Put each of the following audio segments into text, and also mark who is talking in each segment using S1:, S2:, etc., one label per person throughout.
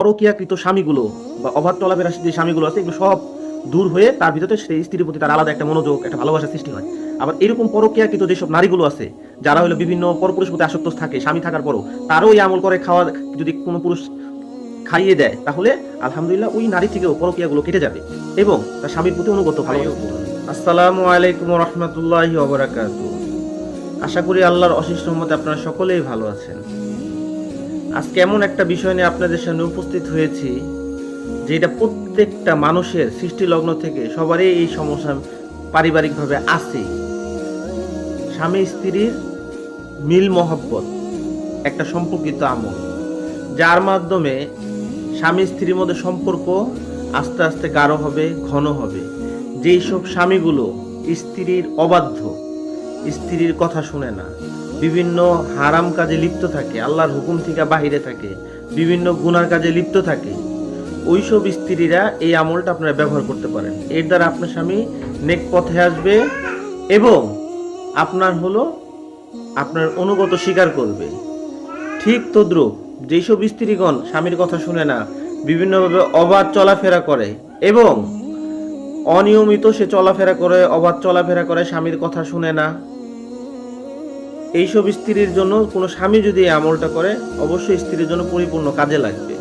S1: পরকীয়াকৃত স্বামীগুলো বা অবাধ চলাফেরা যে স্বামীগুলো আছে এগুলো সব দূর হয়ে তার ভিতরে সেই স্ত্রীর প্রতি তার আলাদা একটা মনোযোগ, একটা ভালোবাসার সৃষ্টি হয়। আবার এরকম পরকীয়াকৃত যেসব নারীগুলো আছে যারা হলো বিভিন্ন পরপুরুষের প্রতি আসক্ত থাকে স্বামী থাকার পরও, তারও এই আমল করে খাওয়া যদি কোনো পুরুষ খাইয়ে দেয় তাহলে আলহামদুলিল্লাহ ওই নারী থেকেও পরকীয়াগুলো কেটে যাবে এবং তার স্বামীর প্রতি অনুগত ভালোবাসা। আসসালামু আলাইকুম রহমতুল্লাহি ওয়া বারাকাতুহু। আশা করি আল্লাহর অশেষ রহমতে আপনারা সকলেই ভালো আছেন। আজকে এমন একটা বিষয় নিয়ে আপনাদের সামনে উপস্থিত হয়েছি যেটা প্রত্যেকটা মানুষের সৃষ্টি লগ্ন থেকে সবারই এই সমস্যা পারিবারিকভাবে আছে। স্বামী স্ত্রীর মিল মহব্বত একটা সম্পর্কিত আমল, যার মাধ্যমে স্বামী স্ত্রীর মধ্যে সম্পর্ক আস্তে আস্তে গাঢ় হবে, ঘন হবে। যেই সব স্বামীগুলো স্ত্রীর অবাধ্য, স্ত্রীর কথা শুনে না, বিভিন্ন হারাম কাজে লিপ্ত থাকে, আল্লাহর হুকুম থেকে বাহিরে থাকে, বিভিন্ন গুনার কাজে লিপ্ত থাকে, ওইসব স্ত্রীরা এই আমলটা আপনারা ব্যবহার করতে পারেন। এর দ্বারা আপনার স্বামী নেক পথে আসবে এবং আপনার অনুগত স্বীকার করবে। ঠিক তদ্রূপ যেসব স্ত্রীগণ স্বামীর কথা শুনে না, বিভিন্নভাবে অবাধ চলাফেরা করে এবং অনিয়মিত সে চলাফেরা করে, অবাধ চলাফেরা করে, স্বামীর কথা শুনে না, এইসব স্ত্রীর জন্য কোনো স্বামী যদি এই আমলটা করে অবশ্যই স্ত্রীর জন্য পরিপূর্ণ কাজে লাগবে।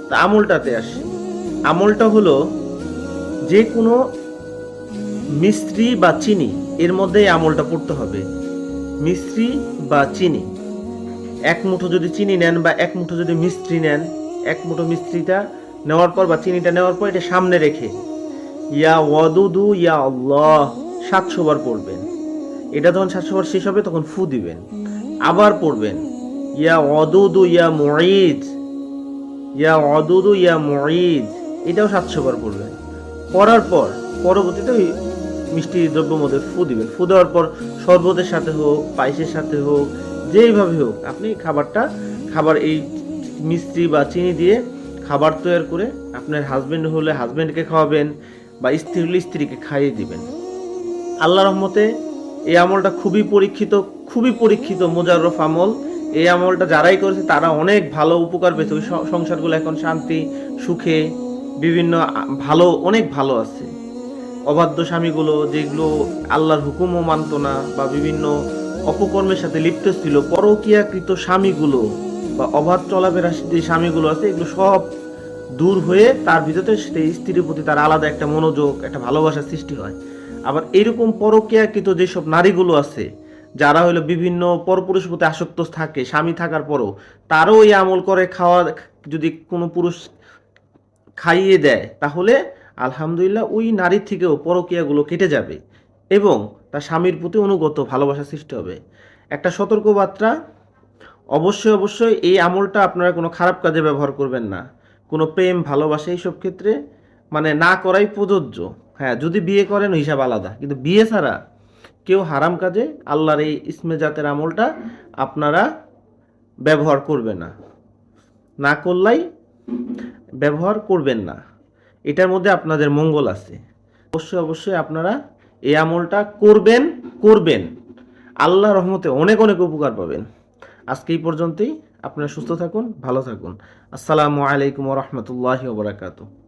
S1: তা আমলটাতে আসি। আমলটা হলো যে কোনো মিশ্রি বা চিনি এর মধ্যে এই আমলটা পড়তে হবে। মিশ্রি বা চিনি, এক মুঠো যদি চিনি নেন বা এক মুঠো যদি মিস্ত্রি নেন, এক মুঠো মিস্ত্রিটা নেওয়ার পর বা চিনিটা নেওয়ার পর এটা সামনে রেখে ইয়া ওয়াদুদু ইয়া আল্লাহ 700 বার পড়বেন। এটা যখন 700 বার শেষ হবে তখন ফু দিবেন, আবার পড়বেন ইয়া ওয়াদুদু ইয়া মুঈদ, ইয়া ওয়াদুদু ইয়া মুঈদ, এটাও 700 বার পড়বেন। পড়ার পর পরবর্তীতে ওই মিষ্টি দ্রব্যের মধ্যে ফু দিবেন। ফু দেওয়ার পর শরবতের সাথে হোক, পায়েসের সাথে হোক, যেইভাবে হোক আপনি খাবার এই মিষ্টি বা চিনি দিয়ে খাবার তৈরি করে আপনার হাজবেন্ড হলে হাজবেন্ডকে খাওয়াবেন বা স্ত্রী হলে স্ত্রীকে খাইয়ে দিবেন। আল্লাহর রহমতে এই আমলটা খুবই পরীক্ষিত মোজাররফ আমল। এই আমলটা যারাই করেছে তারা অনেক ভালো উপকার পেয়েছে। ওই সংসারগুলো এখন শান্তি সুখে বিভিন্ন অনেক ভালো আছে। অবাধ্য স্বামীগুলো যেগুলো আল্লাহর হুকুমও মানত না বা বিভিন্ন অপকর্মের সাথে লিপ্ত ছিল, পরকীয়াকৃত স্বামীগুলো বা অবাধ চলাফেরা যে স্বামীগুলো আছে এগুলো সব দূর হয়ে তার ভিতরে সেই স্ত্রীর প্রতি তার আলাদা একটা মনোযোগ, একটা ভালোবাসার সৃষ্টি হয়। আবার এরকম পরকীয়াকৃত যেসব নারীগুলো আছে যারা হলো বিভিন্ন পরপুরুষের প্রতি আসক্ত থাকে স্বামী থাকার পরও, তারও এই আমল করে খাওয়া যদি কোনো পুরুষ খাইয়ে দেয় তাহলে আলহামদুলিল্লাহ ওই নারীর থেকেও পরকীয়াগুলো কেটে যাবে এবং তার স্বামীর প্রতি অনুগত ভালোবাসা সৃষ্টি হবে। একটা সতর্কবার্তা, অবশ্যই এই আমলটা আপনারা কোনো খারাপ কাজে ব্যবহার করবেন না। কোনো প্রেম ভালোবাসা এইসব ক্ষেত্রে না করাই প্রযোজ্য। হ্যাঁ, যদি বিয়ে করেন হিসাব আলাদা, কিন্তু বিয়ে ছাড়া কেউ হারাম কাজে আল্লাহর এই ইসমে জাতের আমলটা আপনারা ব্যবহার করবে না, না করলেই ব্যবহার করবেন না। এটার মধ্যে আপনাদের মঙ্গল আছে। অবশ্যই আপনারা এই আমলটা করবেন। আল্লাহর রহমতে অনেক উপকার পাবেন। আজকে এই পর্যন্তই। আপনারা সুস্থ থাকুন, ভালো থাকুন। আসসালামু আলাইকুম ওয়া রাহমাতুল্লাহি ওয়া বারাকাতুহু।